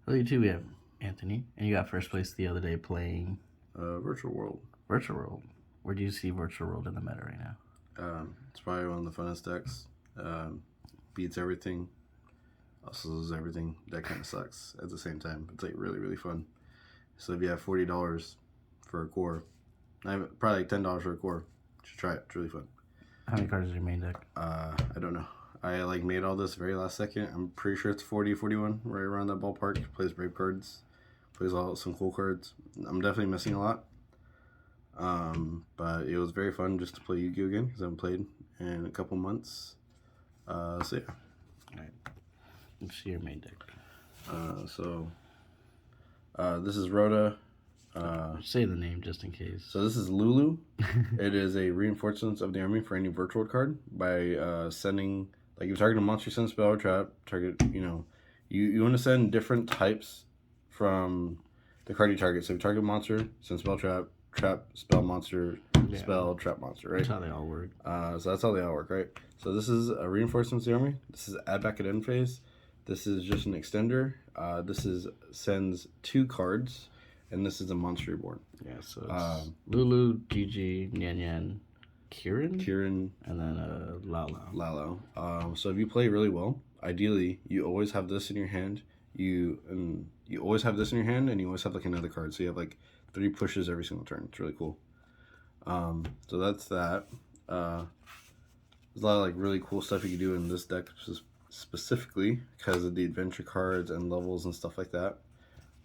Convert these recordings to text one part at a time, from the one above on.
Well, you too. We have Anthony, and you got first place the other day playing Virtual World. Virtual World. Where do you see Virtual World in the meta right now? It's probably one of the funnest decks. Beats everything. Also loses everything. That kind of sucks at the same time. It's like really, really fun. So if you have $40 for a core, probably like $10 for a core, you should try it. It's really fun. How many cards is your main deck? I don't know. I like made all this very last second. I'm pretty sure it's 40, 41, right around that ballpark. Plays brave cards. Plays some cool cards. I'm definitely missing a lot. But it was very fun just to play Yu-Gi-Oh again because I haven't played in a couple months. So yeah. All right. Let's see your main deck. This is Rhoda. Say the name just in case. So this is Lulu. It is a reinforcement of the army for any virtual card by sending, like, if you target a monster, send spell or trap. Target, you want to send different types from the card you target. So if you target a monster, send spell, trap, spell, monster, spell, trap, monster, right? That's how they all work. So that's how they all work, right? So this is a reinforcement of the army. This is add back at end phase. This is just an extender. Sends 2 cards. And this is a monster reborn. Yeah, so it's Lulu, Gigi, Nyan Nyan, Kieran, and then Lalo. So if you play really well, ideally you always have this in your hand. You always have this in your hand, and you always have like another card. So you have like 3 pushes every single turn. It's really cool. So that's that. There's a lot of like really cool stuff you can do in this deck specifically because of the adventure cards and levels and stuff like that.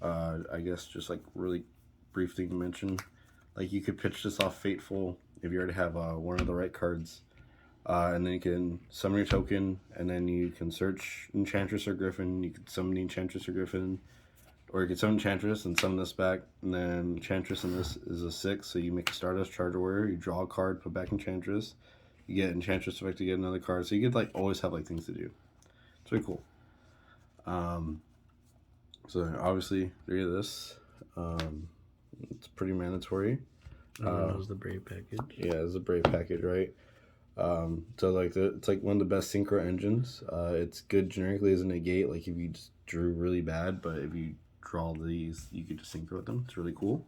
I guess just like really brief thing to mention, like you could pitch this off Fateful if you already have one of the right cards, and then you can summon your token, and then you can search Enchantress or Griffin. You could summon the Enchantress or Griffin, or you could summon Enchantress and summon this back, and then Enchantress in this is a 6, so you make a Stardust Charger Warrior, you draw a card, put back Enchantress, you get Enchantress effect to get another card, so you could like always have like things to do. It's really cool. So obviously, there is this. It's pretty mandatory. knows the Brave package. Yeah, it's a Brave package, right? So like it's like one of the best synchro engines. It's good generically as a negate, like if you just drew really bad, but if you draw these, you could just synchro with them. It's really cool.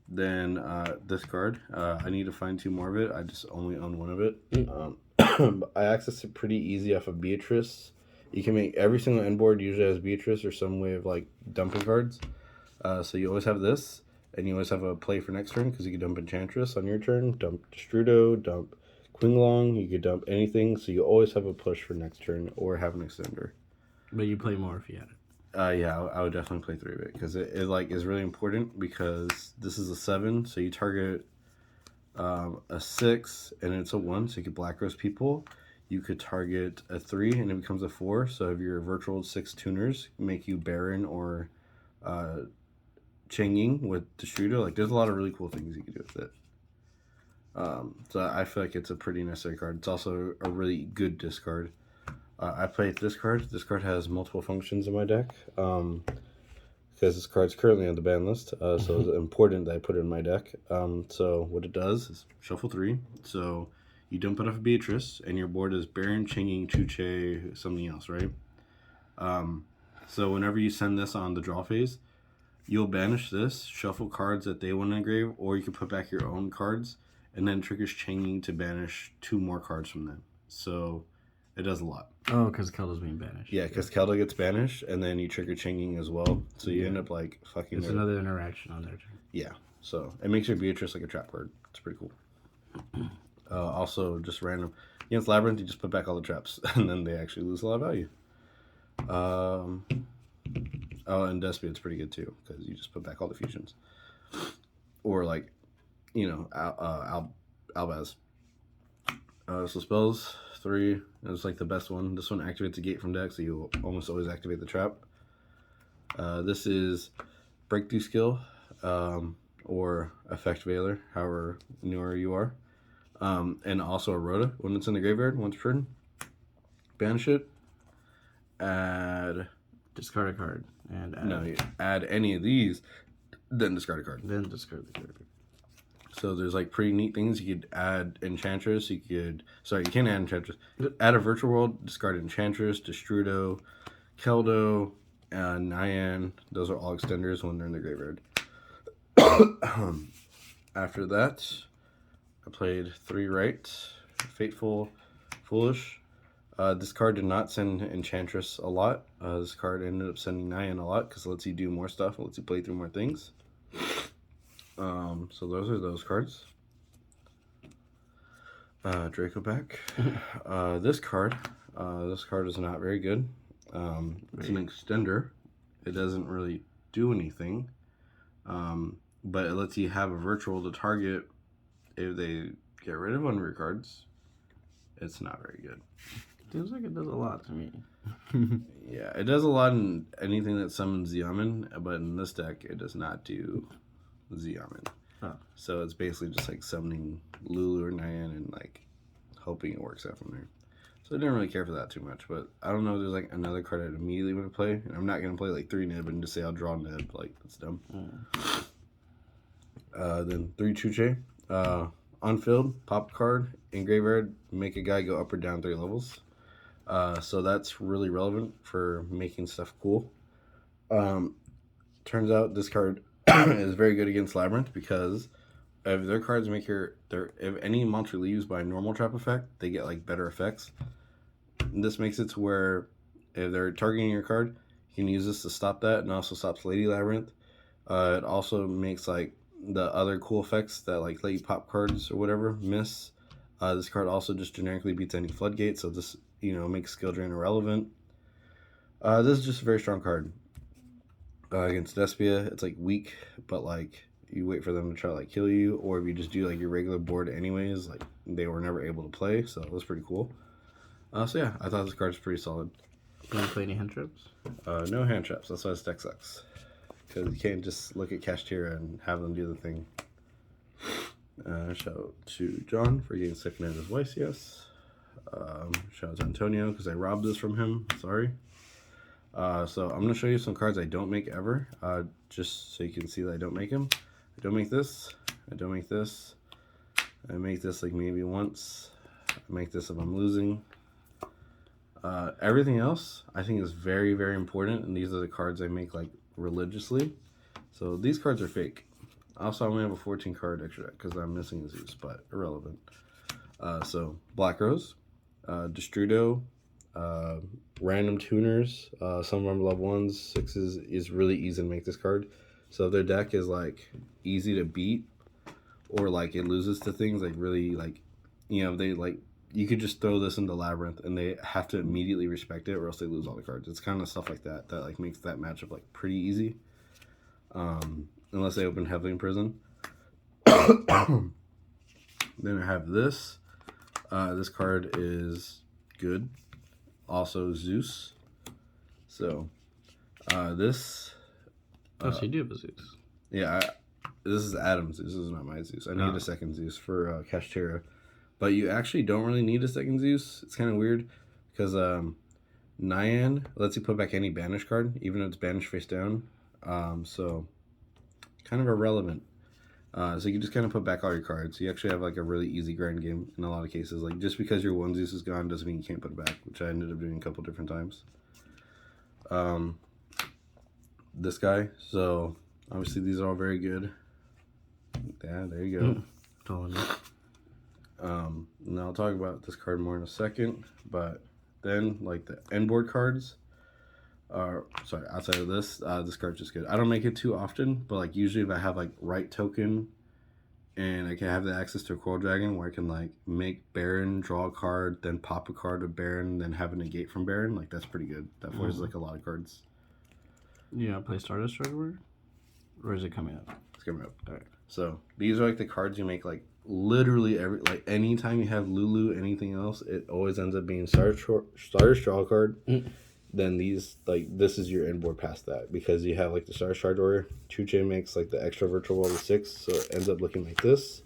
Then this card, I need to find 2 more of it. I just only own 1 of it. I access it pretty easy off of Beatrice. You can make every single end board usually has Beatrice or some way of like dumping cards. So you always have this, and you always have a play for next turn because you can dump Enchantress on your turn, dump Destrudo, dump Qinglong, you could dump anything. So you always have a push for next turn or have an extender. But you play more if you had it. Yeah, I would definitely play 3 of it because it like is really important because this is a 7, so you target a 6 and it's a 1, so you could Black Rose people. You could target a 3 and it becomes a 4. So if you're virtual 6 tuners, make you Baron or Changing with Destrudo. Like there's a lot of really cool things you can do with it. So I feel like it's a pretty necessary card. It's also a really good discard. I played this card. This card has multiple functions in my deck. Because this card's currently on the ban list. So it's important that I put it in my deck. So what it does is shuffle 3. So you dump it off of Beatrice, and your board is Baron, Changing, Chuche, something else, right? So whenever you send this on the draw phase, you'll banish this, shuffle cards that they want to engrave, or you can put back your own cards, and then triggers Changing to banish 2 more cards from them. So it does a lot. Oh, because Kelda's being banished. Yeah, because Kelda gets banished, and then you trigger Changing as well. So you end up like fucking. It's another interaction on their turn. Yeah, so it makes your Beatrice like a trap card. It's pretty cool. Also, just random. Against Labyrinth, you just put back all the traps, and then they actually lose a lot of value. Oh, and Despiot's pretty good too, because you just put back all the fusions. Or like, Albaz. So spells, 3. It's like the best one. This one activates the gate from deck, so you almost always activate the trap. This is Breakthrough Skill, or Effect Veiler, however newer you are. And also a Rhoda. When it's in the graveyard, once per turn, banish it. Discard a card. And add any of these, then discard a card. Then discard the card. So there's like pretty neat things. You could add Enchantress. You can't add Enchantress. Add a Virtual World, discard Enchantress, Destrudo, Keldo, Nyan. Those are all extenders when they're in the graveyard. After that, I played 3 right. Fateful, Foolish. This card did not send Enchantress a lot. This card ended up sending Nyan a lot because it lets you do more stuff. It lets you play through more things. So those are those cards. Draco back. This card is not very good. It's an extender. It doesn't really do anything. But it lets you have a virtual to target if they get rid of one of your cards. It's not very good. Seems like it does a lot to me. Yeah, it does a lot in anything that summons Yaman, but in this deck, it does not do Yaman. Oh. So it's basically just like summoning Lulu or Nyan and like hoping it works out from there. So I didn't really care for that too much, but I don't know if there's like another card I'd immediately want to play. And I'm not going to play like 3 Nib and just say I'll draw Nib. Like, that's dumb. Then 3 Chuche. On field, pop card. In graveyard, make a guy go up or down 3 levels. So that's really relevant for making stuff cool. Turns out this card is very good against Labyrinth because if their cards make if any monster leaves by a normal trap effect, they get like better effects. And this makes it to where if they're targeting your card, you can use this to stop that, and also stops Lady Labyrinth. It also makes like the other cool effects that like let you pop cards or whatever miss. This card also just generically beats any floodgate, so this makes skill drain irrelevant. This is just a very strong card. Against Despia, it's like weak, but like you wait for them to try to like kill you, or if you just do like your regular board anyways, like they were never able to play, so it was pretty cool. So yeah, I thought this card was pretty solid. You want to play any hand traps? No hand traps. That's why this deck sucks. Because you can't just look at Kashtira and have them do the thing. Shout out to John for getting second in his YCS. Shout out to Antonio because I robbed this from him. Sorry. So I'm going to show you some cards I don't make ever. Just so you can see that I don't make them. I don't make this. I don't make this. I make this like maybe once. I make this if I'm losing. Everything else I think is very, very important. And these are the cards I make like religiously. So these cards are fake. Also, I only have a 14 card extra deck because I'm missing Zeus, but irrelevant. So Black Rose, Destrudo, random tuners, some of them level 1s, 6s is really easy to make this card. So if their deck is like easy to beat, or like it loses to things like really like, they like, you could just throw this into Labyrinth and they have to immediately respect it or else they lose all the cards. It's kind of stuff like that that like makes that matchup like pretty easy. Unless they open Heavenly Prison. Then I have this. This card is good. Also Zeus. So this. So you do have a Zeus. Yeah, this is Adam's Zeus. This is not my Zeus. I need a second Zeus for Kashtira. But you actually don't really need a second Zeus. It's kind of weird because Nyan lets you put back any banished card, even if it's banished face down. So kind of irrelevant. So you can just kind of put back all your cards. You actually have like a really easy grind game in a lot of cases. Like just because your one Zeus is gone doesn't mean you can't put it back, which I ended up doing a couple different times. This guy. So obviously these are all very good. Yeah, there you go. Totally. And I'll talk about this card more in a second, but then like the end board cards outside of this, this card's just good. I don't make it too often, but like usually if I have like right token and I can have the access to a Coral Dragon where I can like make Baron, draw a card, then pop a card of Baron, then have a negate from Baron, like that's pretty good. That forces like a lot of cards. You want to play Stardust Struggler? Or is it coming up? It's coming up. Alright. So these are like the cards you make like literally anytime you have Lulu, anything else, it always ends up being Stardust Draw card. Then these, like, this is your end board past that because you have like the Stardust Warrior. Chuche makes like the extra virtual world of 6, so it ends up looking like this.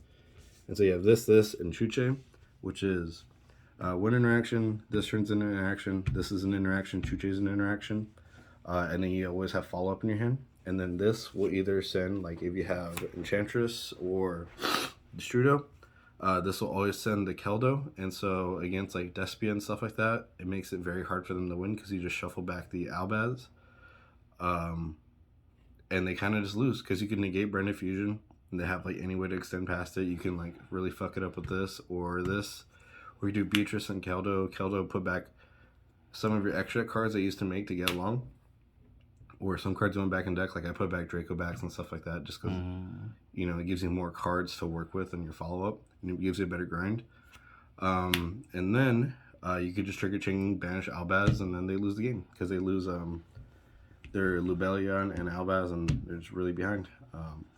And so you have this, and Chuche, which is one interaction, this turns into an interaction, this is an interaction, Chuche is an interaction, and then you always have follow up in your hand. And then this will either send, like, if you have Enchantress or Destrudo, This will always send the Keldo, and so against like Despia and stuff like that, it makes it very hard for them to win because you just shuffle back the Albaz. And they kind of just lose because you can negate Branded Fusion, and they have like any way to extend past it. You can like really fuck it up with this, or you do Beatrice and Keldo. Keldo put back some of your extra cards that you used to make to get along, or some cards you went back in deck, like I put back Draco backs and stuff like that, just because you know it gives you more cards to work with in your follow up, and it gives you a better grind. And then you could just trigger chain, banish Albaz, and then they lose the game because they lose their Lubellion and Albaz, and they're just really behind.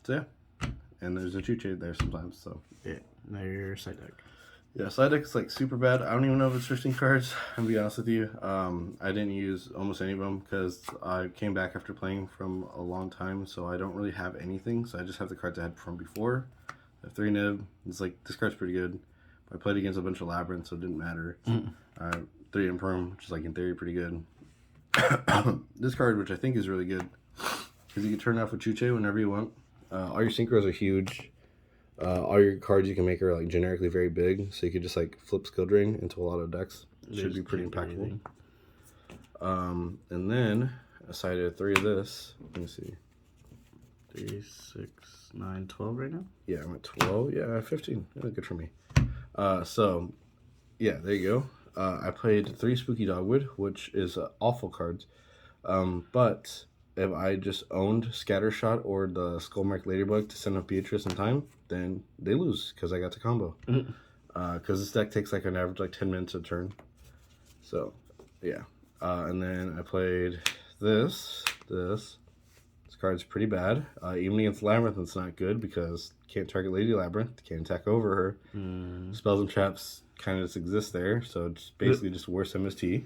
So yeah, and there's a Chuche there sometimes. So yeah, now your side deck. Yeah, side deck is like super bad. I don't even know if it's 15 cards. I'll be honest with you. I didn't use almost any of them because I came back after playing from a long time, so I don't really have anything. So I just have the cards I had from before. I have 3 Nib. It's like this card's pretty good. I played against a bunch of Labyrinth, so it didn't matter. 3 Imperm, which is like in theory pretty good. This card, which I think is really good, because you can turn it off with Chuche whenever you want. All your synchros are huge. All your cards you can make are like generically very big, so you could just like flip skill drain into a lot of decks. It should be pretty impactful. And then aside of 3 of this, let me see. 3, 6, 9, 12 right now? Yeah, I'm at 12. Yeah, 15. Yeah, good for me. So yeah, there you go. I played 3 Spooky Dogwood, which is awful cards. But if I just owned Scattershot or the Skullmark Ladybug to send up Beatrice in time, then they lose because I got the combo. Because this deck takes like an average like 10 minutes a turn. So yeah. And then I played this. This card's pretty bad. Even against Labyrinth, it's not good because can't target Lady Labyrinth, can't attack over her. Spells and traps kind of just exist there, so it's basically just worse MST.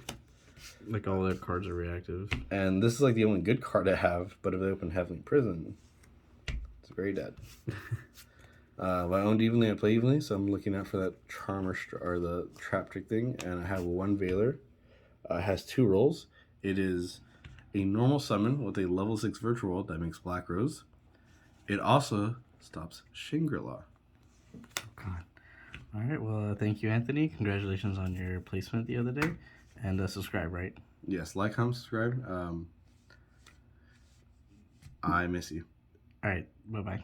Like all their cards are reactive. And this is like the only good card I have, but if they open Heavenly Prison, it's very dead. If I owned Evenly, I play Evenly, so I'm looking out for that Charmer or the Trap Trick thing, and I have 1 Veiler. It has 2 rolls. It is a normal summon with a level 6 Virtual World that makes Black Rose. It also stops Shangri-La. God. All right, well, thank you, Anthony. Congratulations on your placement the other day. And subscribe, right? Yes, like, comment, subscribe. I miss you. All right, bye-bye.